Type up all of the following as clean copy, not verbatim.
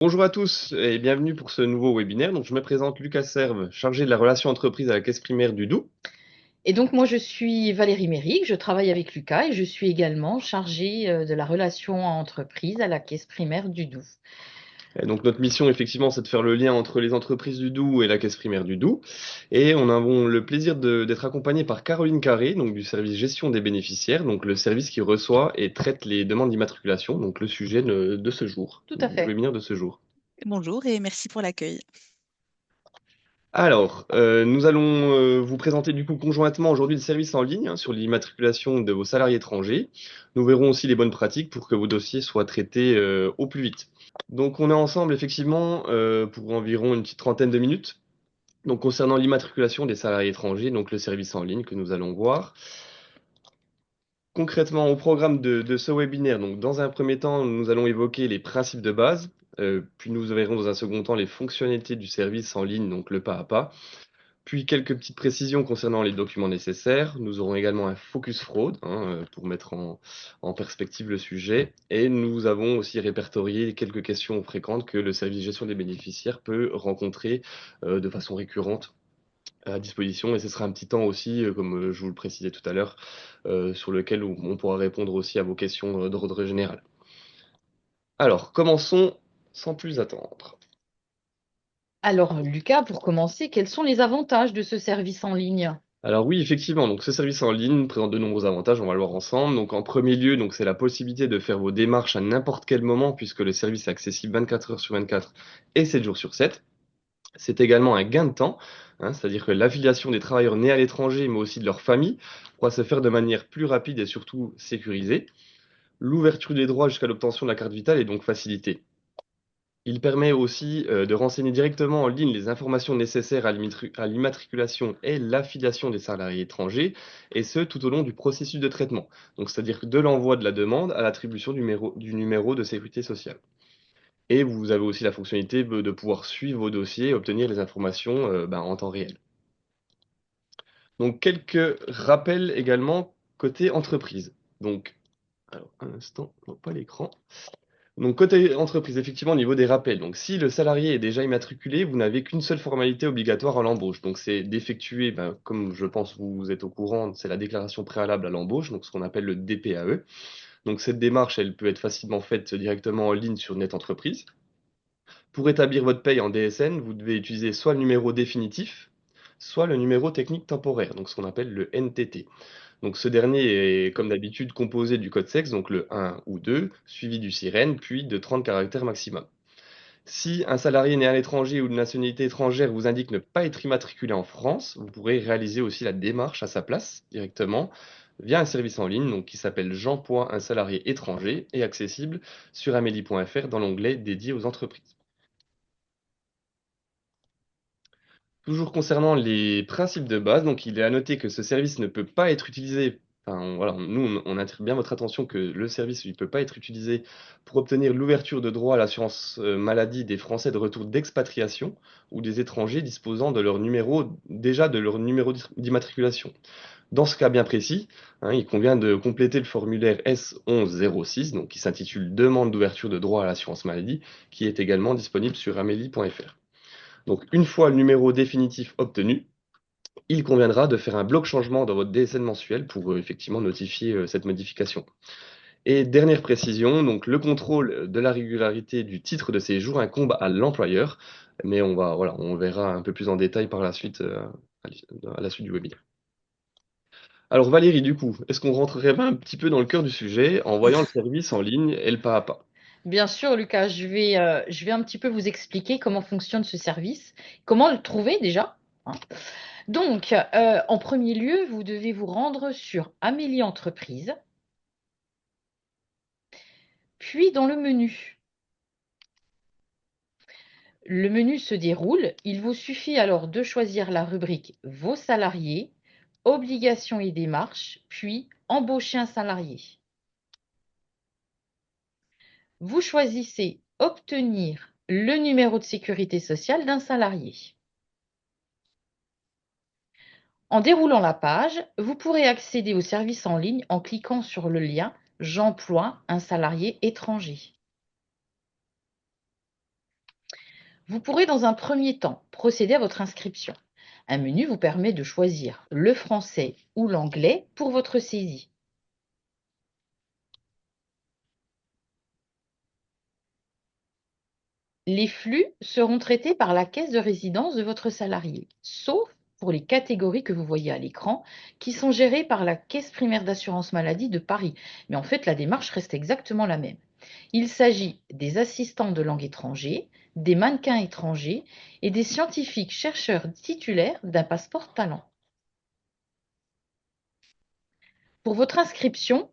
Bonjour à tous et bienvenue pour ce nouveau webinaire. Donc, je me présente Lucas Serve, chargé de la relation entreprise à la Caisse primaire du Doubs. Et donc, moi, je suis Valérie Méric, je travaille avec Lucas et je suis également chargée de la relation entreprise à la caisse primaire du Doubs. Et donc, notre mission, effectivement, c'est de faire le lien entre les entreprises du Doubs et la Caisse primaire du Doubs. Et on a le plaisir d'être accompagné par Caroline Carré, donc du service gestion des bénéficiaires, donc le service qui reçoit et traite les demandes d'immatriculation, donc le sujet de ce jour, Tout à du fait. webinaire de ce jour. Bonjour et merci pour l'accueil. Alors, nous allons vous présenter du coup conjointement aujourd'hui le service en ligne sur l'immatriculation de vos salariés étrangers. Nous verrons aussi les bonnes pratiques pour que vos dossiers soient traités au plus vite. Donc, on est ensemble effectivement pour environ une petite trentaine de minutes. Donc, concernant l'immatriculation des salariés étrangers, donc le service en ligne que nous allons voir. Concrètement, au programme de ce webinaire, donc dans un premier temps, nous allons évoquer les principes de base, puis nous verrons dans un second temps les fonctionnalités du service en ligne, donc le pas à pas. Puis quelques petites précisions concernant les documents nécessaires. Nous aurons également un focus fraude pour mettre en perspective le sujet. Et nous avons aussi répertorié quelques questions fréquentes que le service de gestion des bénéficiaires peut rencontrer de façon récurrente à disposition. Et ce sera un petit temps aussi, comme je vous le précisais tout à l'heure, sur lequel on pourra répondre aussi à vos questions d'ordre général. Alors, commençons sans plus attendre. Alors, Lucas, pour commencer, quels sont les avantages de ce service en ligne? Alors oui, effectivement, donc ce service en ligne présente de nombreux avantages, on va le voir ensemble. Donc en premier lieu, donc c'est la possibilité de faire vos démarches à n'importe quel moment puisque le service est accessible 24 heures sur 24 et 7 jours sur 7. C'est également un gain de temps, c'est-à-dire que l'affiliation des travailleurs nés à l'étranger, mais aussi de leur famille, pourra se faire de manière plus rapide et surtout sécurisée. L'ouverture des droits jusqu'à l'obtention de la carte vitale est donc facilitée. Il permet aussi de renseigner directement en ligne les informations nécessaires à l'immatriculation et l'affiliation des salariés étrangers, et ce tout au long du processus de traitement. Donc, c'est-à-dire de l'envoi de la demande à l'attribution du numéro de sécurité sociale. Et vous avez aussi la fonctionnalité de pouvoir suivre vos dossiers et obtenir les informations en temps réel. Donc, quelques rappels également côté entreprise. Donc, alors, un instant, non, pas l'écran. Donc côté entreprise, effectivement, au niveau des rappels, donc si le salarié est déjà immatriculé, vous n'avez qu'une seule formalité obligatoire à l'embauche. Donc c'est d'effectuer, comme je pense vous êtes au courant, c'est la déclaration préalable à l'embauche, donc ce qu'on appelle le DPAE. Donc cette démarche, elle peut être facilement faite directement en ligne sur Net Entreprise. Pour établir votre paye en DSN, vous devez utiliser soit le numéro définitif, soit le numéro technique temporaire, donc ce qu'on appelle le NTT. Donc ce dernier est, comme d'habitude, composé du code sexe, donc le 1 ou 2, suivi du sirène, puis de 30 caractères maximum. Si un salarié né à l'étranger ou de nationalité étrangère vous indique ne pas être immatriculé en France, vous pourrez réaliser aussi la démarche à sa place directement via un service en ligne donc, qui s'appelle J'emploie un salarié étranger et accessible sur amélie.fr dans l'onglet dédié aux entreprises. Toujours concernant les principes de base, donc il est à noter que ce service ne peut pas être utilisé. Voilà, nous, on attire bien votre attention que le service ne peut pas être utilisé pour obtenir l'ouverture de droits à l'assurance maladie des Français de retour d'expatriation ou des étrangers disposant de leur numéro, déjà de leur numéro d'immatriculation. Dans ce cas bien précis, il convient de compléter le formulaire S1106, donc qui s'intitule Demande d'ouverture de droit à l'assurance maladie, qui est également disponible sur amélie.fr. Donc, une fois le numéro définitif obtenu, il conviendra de faire un bloc changement dans votre DSN mensuel pour effectivement notifier cette modification. Et dernière précision, donc le contrôle de la régularité du titre de séjour incombe à l'employeur, mais on verra un peu plus en détail par la suite, à la suite du webinaire. Alors Valérie, du coup, est-ce qu'on rentrerait pas un petit peu dans le cœur du sujet en voyant le service en ligne et le pas à pas? Bien sûr, Lucas, je vais un petit peu vous expliquer comment fonctionne ce service, comment le trouver déjà, hein. Donc, en premier lieu, vous devez vous rendre sur Amélie Entreprise, puis dans le menu. Le menu se déroule. Il vous suffit alors de choisir la rubrique Vos salariés, obligations et démarches, puis Embaucher un salarié. Vous choisissez Obtenir le numéro de sécurité sociale d'un salarié. En déroulant la page, vous pourrez accéder au service en ligne en cliquant sur le lien J'emploie un salarié étranger. Vous pourrez dans un premier temps procéder à votre inscription. Un menu vous permet de choisir le français ou l'anglais pour votre saisie. Les flux seront traités par la caisse de résidence de votre salarié, sauf pour les catégories que vous voyez à l'écran, qui sont gérées par la Caisse primaire d'assurance maladie de Paris. Mais en fait, la démarche reste exactement la même. Il s'agit des assistants de langue étrangère, des mannequins étrangers et des scientifiques chercheurs titulaires d'un passeport talent. Pour votre inscription,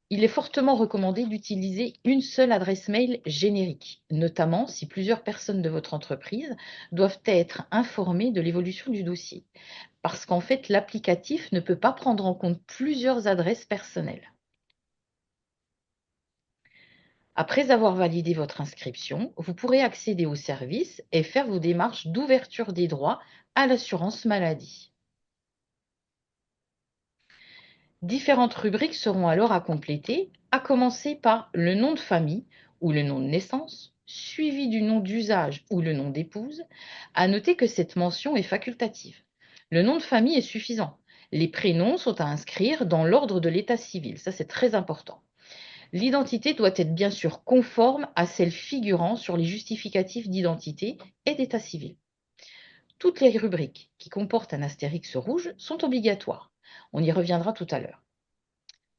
il est fortement recommandé d'utiliser une seule adresse mail générique, notamment si plusieurs personnes de votre entreprise doivent être informées de l'évolution du dossier, parce qu'en fait, l'applicatif ne peut pas prendre en compte plusieurs adresses personnelles. Après avoir validé votre inscription, vous pourrez accéder au service et faire vos démarches d'ouverture des droits à l'assurance maladie. Différentes rubriques seront alors à compléter, à commencer par le nom de famille ou le nom de naissance, suivi du nom d'usage ou le nom d'épouse. À noter que cette mention est facultative. Le nom de famille est suffisant. Les prénoms sont à inscrire dans l'ordre de l'état civil. Ça, c'est très important. L'identité doit être bien sûr conforme à celle figurant sur les justificatifs d'identité et d'état civil. Toutes les rubriques qui comportent un astérix rouge sont obligatoires. On y reviendra tout à l'heure.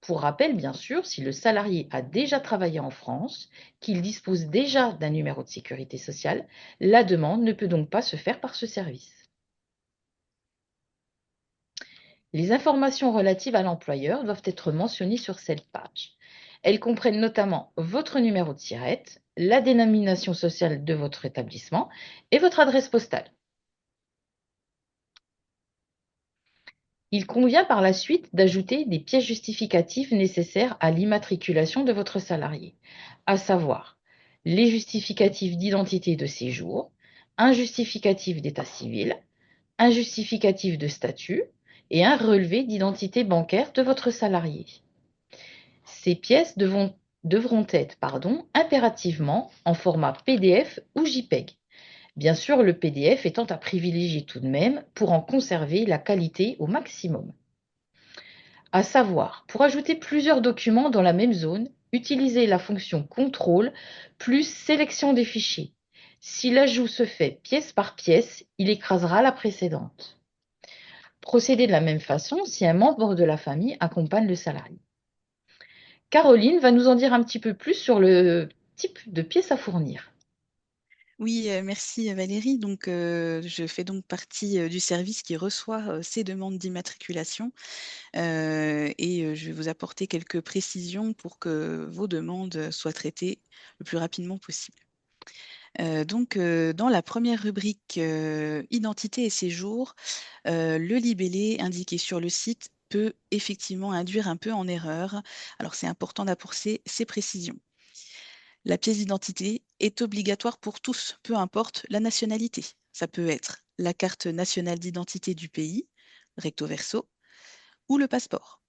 Pour rappel, bien sûr, si le salarié a déjà travaillé en France, qu'il dispose déjà d'un numéro de sécurité sociale, la demande ne peut donc pas se faire par ce service. Les informations relatives à l'employeur doivent être mentionnées sur cette page. Elles comprennent notamment votre numéro de SIRET, la dénomination sociale de votre établissement et votre adresse postale. Il convient par la suite d'ajouter des pièces justificatives nécessaires à l'immatriculation de votre salarié, à savoir les justificatifs d'identité et de séjour, un justificatif d'état civil, un justificatif de statut et un relevé d'identité bancaire de votre salarié. Ces pièces devront être impérativement en format PDF ou JPEG. Bien sûr, le PDF étant à privilégier tout de même pour en conserver la qualité au maximum. À savoir, pour ajouter plusieurs documents dans la même zone, utilisez la fonction contrôle plus sélection des fichiers. Si l'ajout se fait pièce par pièce, il écrasera la précédente. Procédez de la même façon si un membre de la famille accompagne le salarié. Caroline va nous en dire un petit peu plus sur le type de pièces à fournir. Oui, merci Valérie. Donc, je fais donc partie du service qui reçoit ces demandes d'immatriculation et je vais vous apporter quelques précisions pour que vos demandes soient traitées le plus rapidement possible. Donc, dans la première rubrique identité et séjour, le libellé indiqué sur le site peut effectivement induire un peu en erreur. Alors, c'est important d'apporter ces précisions. La pièce d'identité est obligatoire pour tous, peu importe la nationalité. Ça peut être la carte nationale d'identité du pays, recto verso, ou le passeport.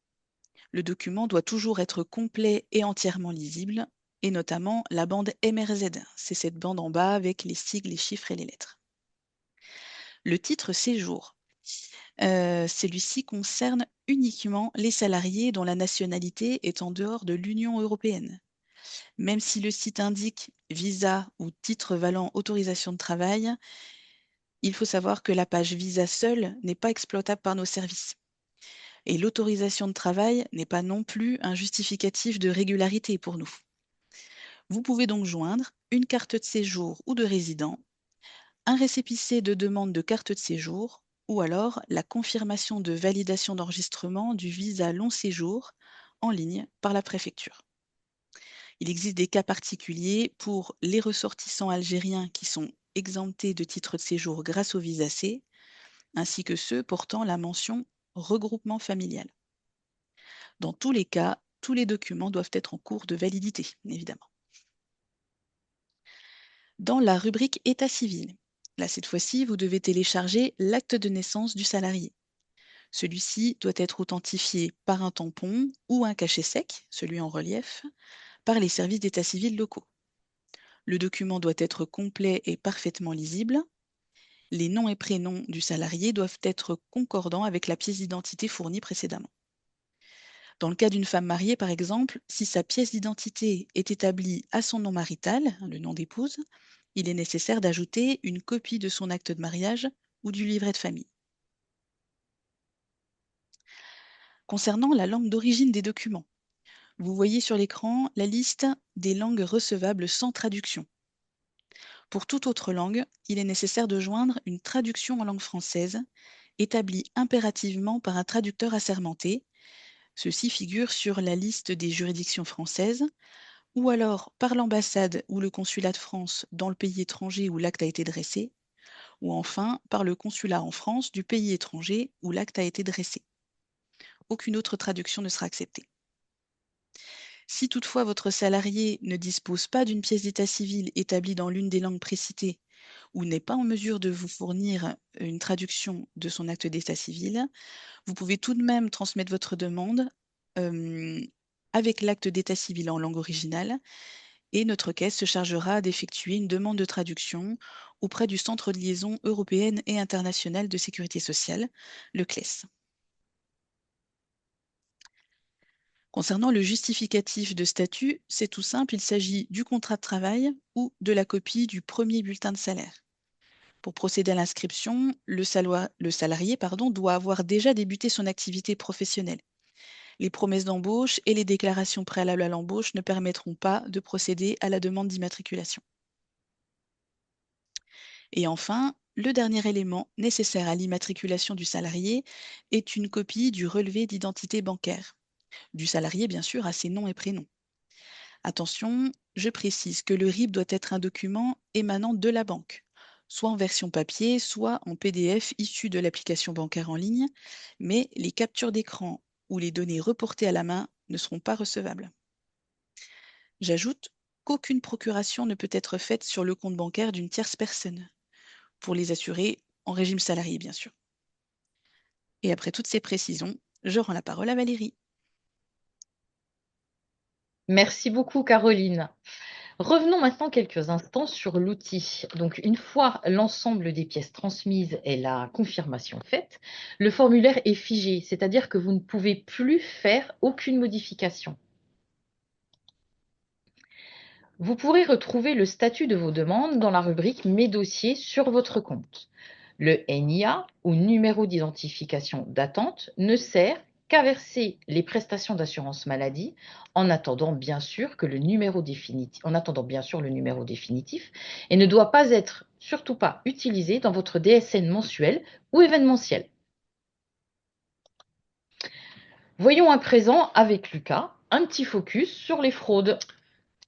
Le document doit toujours être complet et entièrement lisible, et notamment la bande MRZ. C'est cette bande en bas avec les sigles, les chiffres et les lettres. Le titre séjour. Celui-ci concerne uniquement les salariés dont la nationalité est en dehors de l'Union européenne. Même si le site indique visa ou titre valant autorisation de travail, il faut savoir que la page visa seule n'est pas exploitable par nos services. Et l'autorisation de travail n'est pas non plus un justificatif de régularité pour nous. Vous pouvez donc joindre une carte de séjour ou de résident, un récépissé de demande de carte de séjour ou alors la confirmation de validation d'enregistrement du visa long séjour en ligne par la préfecture. Il existe des cas particuliers pour les ressortissants algériens qui sont exemptés de titre de séjour grâce au visa C, ainsi que ceux portant la mention regroupement familial. Dans tous les cas, tous les documents doivent être en cours de validité, évidemment. Dans la rubrique État civil, là cette fois-ci, vous devez télécharger l'acte de naissance du salarié. Celui-ci doit être authentifié par un tampon ou un cachet sec, celui en relief, par les services d'état civil locaux. Le document doit être complet et parfaitement lisible. Les noms et prénoms du salarié doivent être concordants avec la pièce d'identité fournie précédemment. Dans le cas d'une femme mariée, par exemple, si sa pièce d'identité est établie à son nom marital, le nom d'épouse, il est nécessaire d'ajouter une copie de son acte de mariage ou du livret de famille. Concernant la langue d'origine des documents, vous voyez sur l'écran la liste des langues recevables sans traduction. Pour toute autre langue, il est nécessaire de joindre une traduction en langue française, établie impérativement par un traducteur assermenté. Ceci figure sur la liste des juridictions françaises, ou alors par l'ambassade ou le consulat de France dans le pays étranger où l'acte a été dressé, ou enfin par le consulat en France du pays étranger où l'acte a été dressé. Aucune autre traduction ne sera acceptée. Si toutefois votre salarié ne dispose pas d'une pièce d'état civil établie dans l'une des langues précitées ou n'est pas en mesure de vous fournir une traduction de son acte d'état civil, vous pouvez tout de même transmettre votre demande avec l'acte d'état civil en langue originale et notre caisse se chargera d'effectuer une demande de traduction auprès du Centre de liaison européenne et internationale de sécurité sociale, le CLES. Concernant le justificatif de statut, c'est tout simple, il s'agit du contrat de travail ou de la copie du premier bulletin de salaire. Pour procéder à l'inscription, le salarié doit avoir déjà débuté son activité professionnelle. Les promesses d'embauche et les déclarations préalables à l'embauche ne permettront pas de procéder à la demande d'immatriculation. Et enfin, le dernier élément nécessaire à l'immatriculation du salarié est une copie du relevé d'identité bancaire. Du salarié, bien sûr, à ses noms et prénoms. Attention, je précise que le RIB doit être un document émanant de la banque, soit en version papier, soit en PDF issu de l'application bancaire en ligne, mais les captures d'écran ou les données reportées à la main ne seront pas recevables. J'ajoute qu'aucune procuration ne peut être faite sur le compte bancaire d'une tierce personne, pour les assurés en régime salarié, bien sûr. Et après toutes ces précisions, je rends la parole à Valérie. Merci beaucoup, Caroline. Revenons maintenant quelques instants sur l'outil. Donc, une fois l'ensemble des pièces transmises et la confirmation faite, le formulaire est figé, c'est-à-dire que vous ne pouvez plus faire aucune modification. Vous pourrez retrouver le statut de vos demandes dans la rubrique Mes dossiers sur votre compte. Le NIA, ou numéro d'identification d'attente, ne sert qu'à verser les prestations d'assurance maladie en attendant bien sûr le numéro définitif et ne doit pas être surtout pas utilisé dans votre DSN mensuel ou événementiel. Voyons à présent avec Lucas un petit focus sur les fraudes.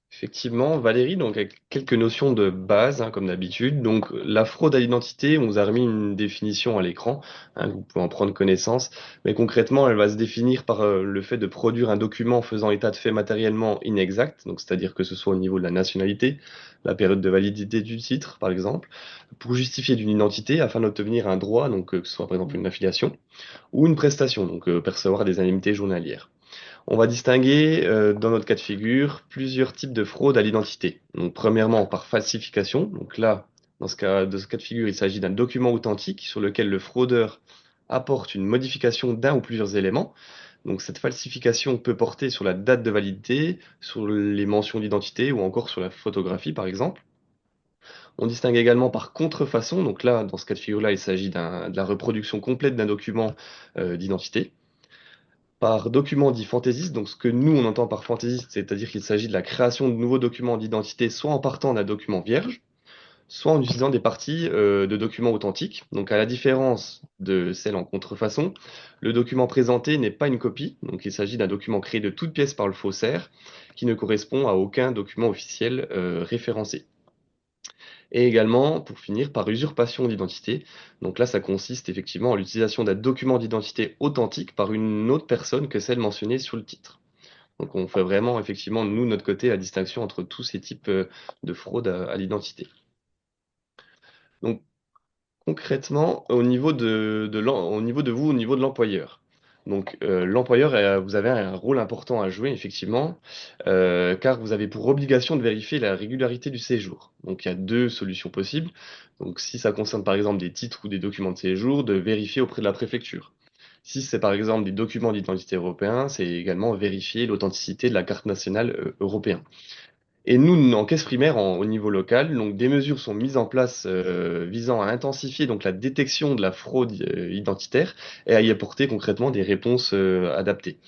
Effectivement, Valérie, donc avec quelques notions de base, hein, comme d'habitude. Donc, la fraude à l'identité, on vous a remis une définition à l'écran, hein, vous pouvez en prendre connaissance. Mais concrètement, elle va se définir par le fait de produire un document faisant état de fait matériellement inexact, donc c'est-à-dire que ce soit au niveau de la nationalité, la période de validité du titre, par exemple, pour justifier d'une identité afin d'obtenir un droit, donc que ce soit par exemple une affiliation, ou une prestation, donc percevoir des indemnités journalières. On va distinguer, dans notre cas de figure, plusieurs types de fraude à l'identité. Donc, premièrement, par falsification. Donc là, de ce cas de figure, il s'agit d'un document authentique sur lequel le fraudeur apporte une modification d'un ou plusieurs éléments. Donc, cette falsification peut porter sur la date de validité, sur les mentions d'identité ou encore sur la photographie, par exemple. On distingue également par contrefaçon. Donc là, dans ce cas de figure-là, il s'agit de la reproduction complète d'un document d'identité. Par document dit fantaisiste, donc ce que nous on entend par fantaisiste, c'est-à-dire qu'il s'agit de la création de nouveaux documents d'identité, soit en partant d'un document vierge, soit en utilisant des parties de documents authentiques. Donc à la différence de celle en contrefaçon, le document présenté n'est pas une copie, donc il s'agit d'un document créé de toutes pièces par le faussaire, qui ne correspond à aucun document officiel référencé. Et également, pour finir, par usurpation d'identité. Donc là, ça consiste effectivement en l'utilisation d'un document d'identité authentique par une autre personne que celle mentionnée sur le titre. Donc on fait vraiment, effectivement, nous, de notre côté, la distinction entre tous ces types de fraude à l'identité. Donc concrètement, au niveau de vous, au niveau de l'employeur. Donc, l'employeur, vous avez un rôle important à jouer, effectivement, car vous avez pour obligation de vérifier la régularité du séjour. Donc, il y a deux solutions possibles. Donc, si ça concerne par exemple des titres ou des documents de séjour, de vérifier auprès de la préfecture. Si c'est par exemple des documents d'identité européens, c'est également vérifier l'authenticité de la carte nationale européenne. Et nous, en caisse primaire, au niveau local, donc des mesures sont mises en place visant à intensifier donc la détection de la fraude identitaire et à y apporter concrètement des réponses adaptées.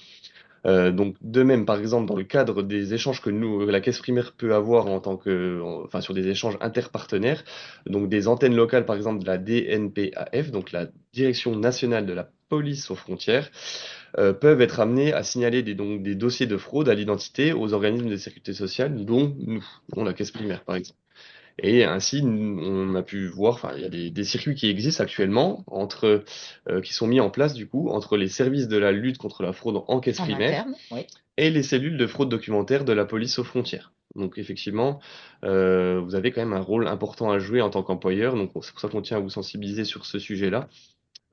Donc de même, par exemple, dans le cadre des échanges que la caisse primaire peut avoir enfin sur des échanges interpartenaires, donc des antennes locales, par exemple de la DNPAF, donc la Direction nationale de la police aux frontières, peuvent être amenés à signaler donc des dossiers de fraude à l'identité aux organismes de sécurité sociale, dont nous, dont la caisse primaire, par exemple. Et ainsi, on a pu voir, enfin, il y a des circuits qui existent actuellement, qui sont mis en place, du coup, entre les services de la lutte contre la fraude en caisse En primaire interne, oui. et les cellules de fraude documentaire de la police aux frontières. Donc, effectivement, vous avez quand même un rôle important à jouer en tant qu'employeur. Donc, c'est pour ça qu'on tient à vous sensibiliser sur ce sujet-là,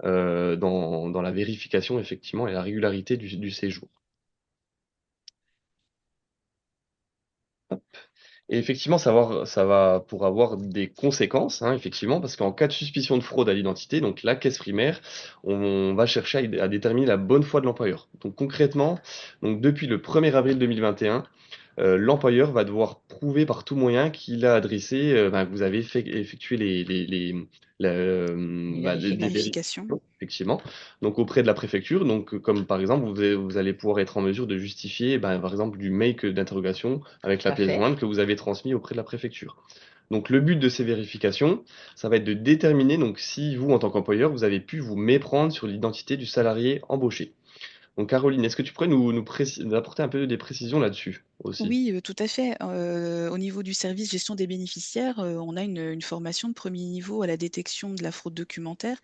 dans la vérification, effectivement, et la régularité du séjour. Et effectivement, ça va pour avoir des conséquences, hein, effectivement, parce qu'en cas de suspicion de fraude à l'identité, donc la caisse primaire, on va chercher à déterminer la bonne foi de l'employeur. Donc concrètement, donc depuis le 1er avril 2021, l'employeur va devoir prouver par tout moyen qu'il a adressé, que vous avez effectué Les des vérifications. Vérification. effectivement, donc auprès de la préfecture. Donc, comme par exemple, vous allez pouvoir être en mesure de justifier, par exemple, du mail d'interrogation avec Tout la à pièce fait. jointe que vous avez transmis auprès de la préfecture. Donc, le but de ces vérifications, ça va être de déterminer donc si vous, en tant qu'employeur, vous avez pu vous méprendre sur l'identité du salarié embauché. Donc, Caroline, est-ce que tu pourrais nous apporter un peu des précisions là-dessus aussi? Oui, tout à fait. Au niveau du service gestion des bénéficiaires, on a une formation de premier niveau à la détection de la fraude documentaire.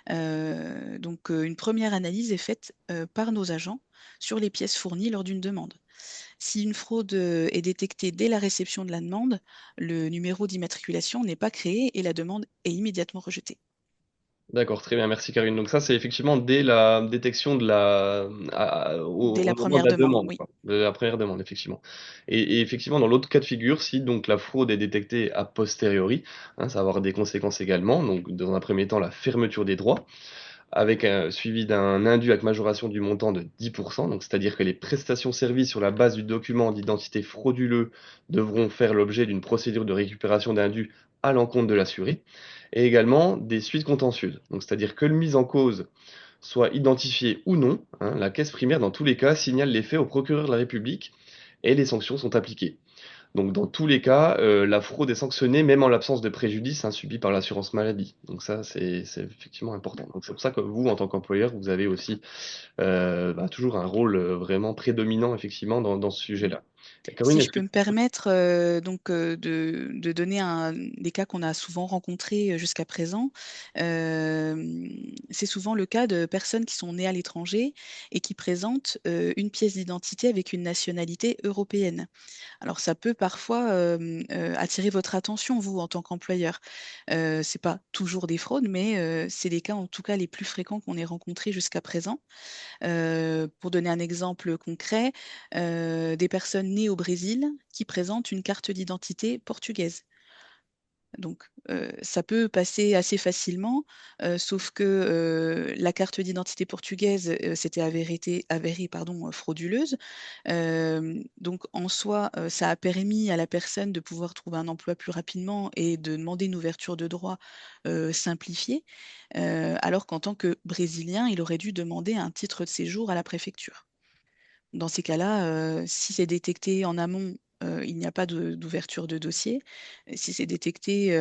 Donc, une première analyse est faite par nos agents sur les pièces fournies lors d'une demande. Si une fraude est détectée dès la réception de la demande, le numéro d'immatriculation n'est pas créé et la demande est immédiatement rejetée. D'accord, très bien, merci Karine. Donc ça, c'est effectivement dès la détection Dès au la moment de première la demande, demande, oui. quoi, de la première demande, effectivement. Et effectivement, dans l'autre cas de figure, si donc la fraude est détectée a posteriori, hein, ça va avoir des conséquences également. Donc, dans un premier temps, la fermeture des droits, avec suivi d'un indu avec majoration du montant de 10%. Donc, c'est-à-dire que les prestations servies sur la base du document d'identité frauduleux devront faire l'objet d'une procédure de récupération d'indu à l'encontre de l'assuré, et également des suites contentieuses. Donc, c'est-à-dire que le mis en cause soit identifié ou non, hein, la caisse primaire, dans tous les cas, signale les faits au procureur de la République et les sanctions sont appliquées. Donc, dans tous les cas, la fraude est sanctionnée même en l'absence de préjudice, hein, subi par l'assurance maladie. Donc ça, c'est effectivement important. Donc c'est pour ça que vous, en tant qu'employeur, vous avez aussi toujours un rôle vraiment prédominant, effectivement, dans ce sujet-là. Et Caroline, Si est-ce je que peux me permettre de donner des cas qu'on a souvent rencontrés jusqu'à présent, c'est souvent le cas de personnes qui sont nées à l'étranger et qui présentent une pièce d'identité avec une nationalité européenne. Alors ça peut parfois attirer votre attention, vous, en tant qu'employeur. C'est pas toujours des fraudes, mais c'est les cas, en tout cas, les plus fréquents qu'on ait rencontrés jusqu'à présent. Pour donner un exemple concret, des personnes nées au Brésil qui présentent une carte d'identité portugaise. Donc, ça peut passer assez facilement, sauf que la carte d'identité portugaise s'était avérée pardon, frauduleuse. Donc, en soi, ça a permis à la personne de pouvoir trouver un emploi plus rapidement et de demander une ouverture de droit simplifiée, alors qu'en tant que Brésilien, il aurait dû demander un titre de séjour à la préfecture. Dans ces cas-là, si c'est détecté en amont, il n'y a pas d'ouverture de dossier. Si c'est détecté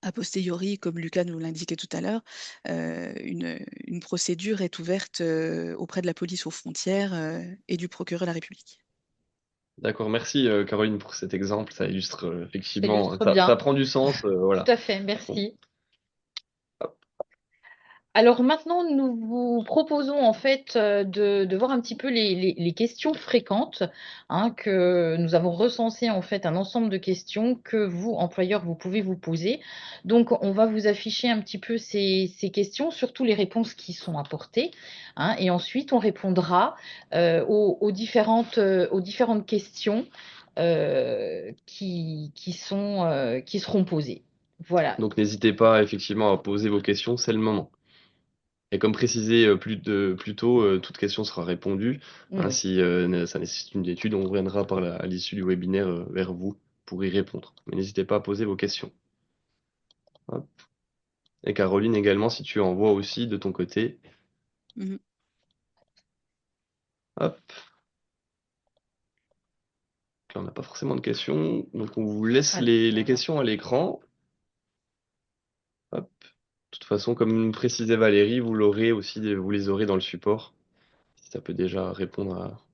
a posteriori, comme Lucas nous l'indiquait tout à l'heure, une procédure est ouverte auprès de la police aux frontières et du procureur de la République. D'accord, merci Caroline pour cet exemple. Ça illustre Ça effectivement, illustre ça bien. prend du sens, Tout voilà. à fait, merci. Alors maintenant, nous vous proposons en fait de voir un petit peu les questions fréquentes, hein, que nous avons recensé en fait un ensemble de questions que vous, employeurs, vous pouvez vous poser. Donc, on va vous afficher un petit peu ces questions, surtout les réponses qui sont apportées, hein, et ensuite on répondra aux différentes questions qui seront posées. Voilà. Donc n'hésitez pas effectivement à poser vos questions, c'est le moment. Et comme précisé plus tôt, toute question sera répondue. Hein, Oui. si ça nécessite une étude, on reviendra à l'issue du webinaire vers vous pour y répondre. Mais n'hésitez pas à poser vos questions. Hop. Et Caroline également, si tu envoies aussi de ton côté. Mhm. Hop. Là, on n'a pas forcément de questions, donc on vous laisse Alors, les questions à l'écran. Hop. De toute façon, comme précisait Valérie, vous les aurez dans le support. Si ça peut déjà répondre à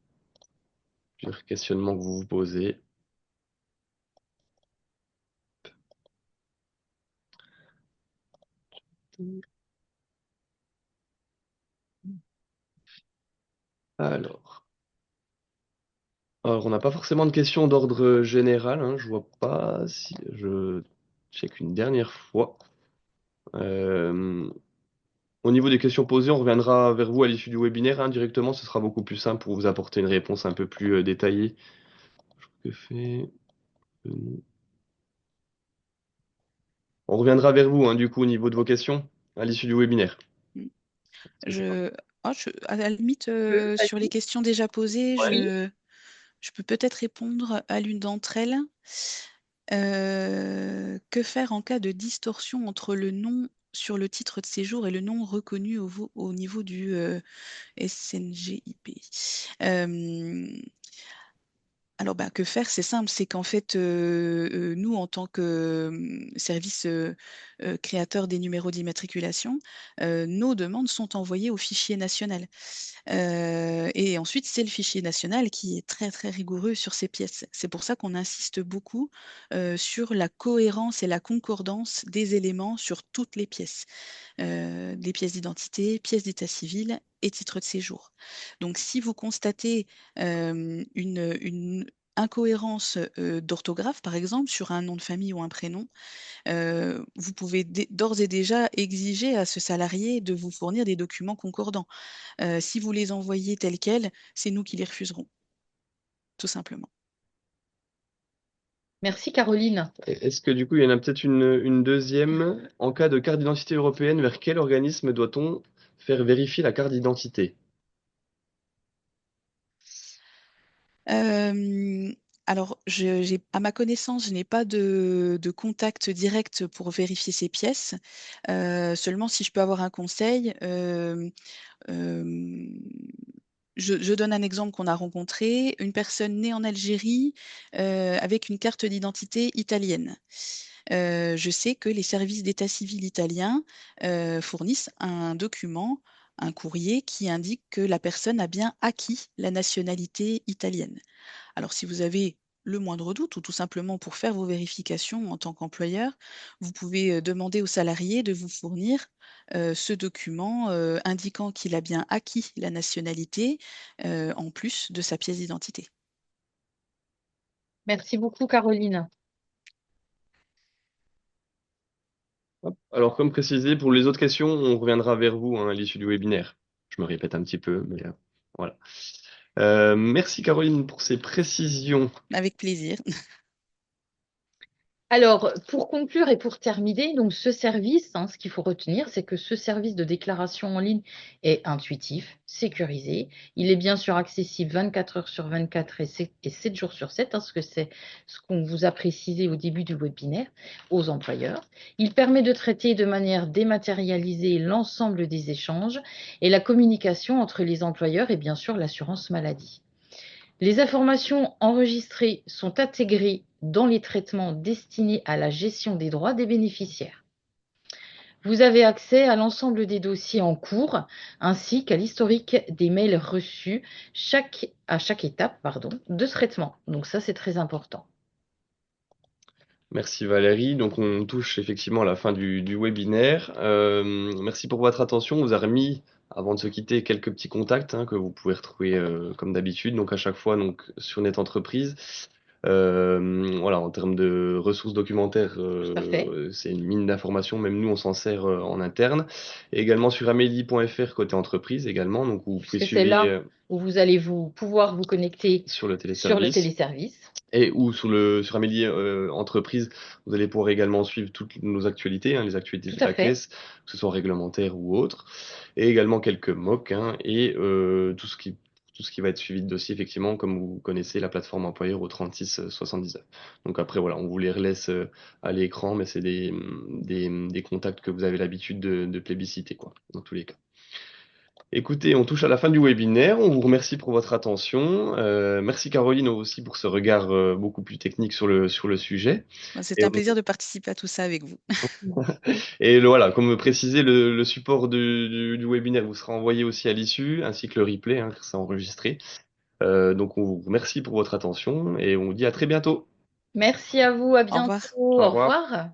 plusieurs questionnements que vous vous posez. Alors. Alors, on n'a pas forcément de questions d'ordre général, hein, je vois pas si je check une dernière fois. Euh, Au niveau des questions posées, on reviendra vers vous à l'issue du webinaire, hein, directement, ce sera beaucoup plus simple pour vous apporter une réponse un peu plus détaillée. Que fait... On reviendra vers vous, hein, du coup, au niveau de vos questions, à l'issue du webinaire. Mm. Ça sera- À la limite, sur les questions déjà posées, je peux peut-être répondre à l'une d'entre elles. Que faire en cas de distorsion entre le nom sur le titre de séjour et le nom reconnu au niveau du SNGIP? Alors, bah, que faire? C'est simple, c'est qu'en fait, nous, en tant que service créateur des numéros d'immatriculation, nos demandes sont envoyées au fichier national. Et ensuite, c'est le fichier national qui est très, très rigoureux sur ces pièces. C'est pour ça qu'on insiste beaucoup sur la cohérence et la concordance des éléments sur toutes les pièces. Des pièces d'identité, pièces d'état civil et titres de séjour. Donc, si vous constatez une incohérence d'orthographe, par exemple, sur un nom de famille ou un prénom, vous pouvez d'ores et déjà exiger à ce salarié de vous fournir des documents concordants. Si vous les envoyez tels quels, c'est nous qui les refuserons, tout simplement. merci Caroline. Est-ce que du coup, il y en a peut-être une deuxième? En cas de carte d'identité européenne, vers quel organisme doit-on faire vérifier la carte d'identité? Euh, alors, à ma connaissance, je n'ai pas de contact direct pour vérifier ces pièces. Seulement, si je peux avoir un conseil, euh, je donne un exemple qu'on a rencontré, une personne née en Algérie avec une carte d'identité italienne. Je sais que les services d'état civil italiens fournissent un document, un courrier qui indique que la personne a bien acquis la nationalité italienne. Alors, si vous avez le moindre doute ou tout simplement pour faire vos vérifications en tant qu'employeur, vous pouvez demander au salarié de vous fournir ce document indiquant qu'il a bien acquis la nationalité en plus de sa pièce d'identité. Merci beaucoup Caroline. Hop. Alors, comme précisé, pour les autres questions, on reviendra vers vous, hein, à l'issue du webinaire. Je me répète un petit peu, mais voilà. Merci Caroline pour ces précisions. Avec plaisir. Alors, pour conclure et pour terminer, donc ce service, hein, ce qu'il faut retenir, c'est que ce service de déclaration en ligne est intuitif, sécurisé. Il est bien sûr accessible 24 heures sur 24 et 7 jours sur 7, hein, parce que c'est ce qu'on vous a précisé au début du webinaire aux employeurs. Il permet de traiter de manière dématérialisée l'ensemble des échanges et la communication entre les employeurs et bien sûr l'assurance maladie. Les informations enregistrées sont intégrées dans les traitements destinés à la gestion des droits des bénéficiaires. Vous avez accès à l'ensemble des dossiers en cours ainsi qu'à l'historique des mails reçus à chaque étape de traitement. Donc ça, c'est très important. Merci Valérie. Donc on touche effectivement à la fin du webinaire. Merci pour votre attention. On vous a remis, avant de se quitter, quelques petits contacts que vous pouvez retrouver comme d'habitude. Donc à chaque fois donc, sur Net Entreprise. Voilà, en termes de ressources documentaires, Tout à fait. c'est une mine d'informations. Même nous, on s'en sert en interne. Et également sur amélie.fr côté entreprise également. Donc vous pouvez Puisque c'est suivre là où vous allez pouvoir vous connecter sur le sur le téléservice. téléservice. Et ou sur Amélie Entreprise, vous allez pouvoir également suivre toutes nos actualités, les actualités Tout de à la fait. caisse, que ce soit réglementaires ou autres, et également quelques MOOC, et tout ce qui va être suivi de dossier, effectivement, comme vous connaissez la plateforme employeur au 36 79. Donc après, voilà, on vous les relaisse à l'écran, mais c'est des contacts que vous avez l'habitude de plébisciter, quoi, dans tous les cas. Écoutez, on touche à la fin du webinaire. On vous remercie pour votre attention. Merci Caroline aussi pour ce regard beaucoup plus technique sur le sujet. Bah, c'est Et, un plaisir de participer à tout ça avec vous. voilà, comme précisé, le support du webinaire vous sera envoyé aussi à l'issue, ainsi que le replay, car c'est enregistré. Donc on vous remercie pour votre attention et on vous dit à très bientôt. Merci à vous, à Au bientôt. revoir. Au Au revoir. revoir.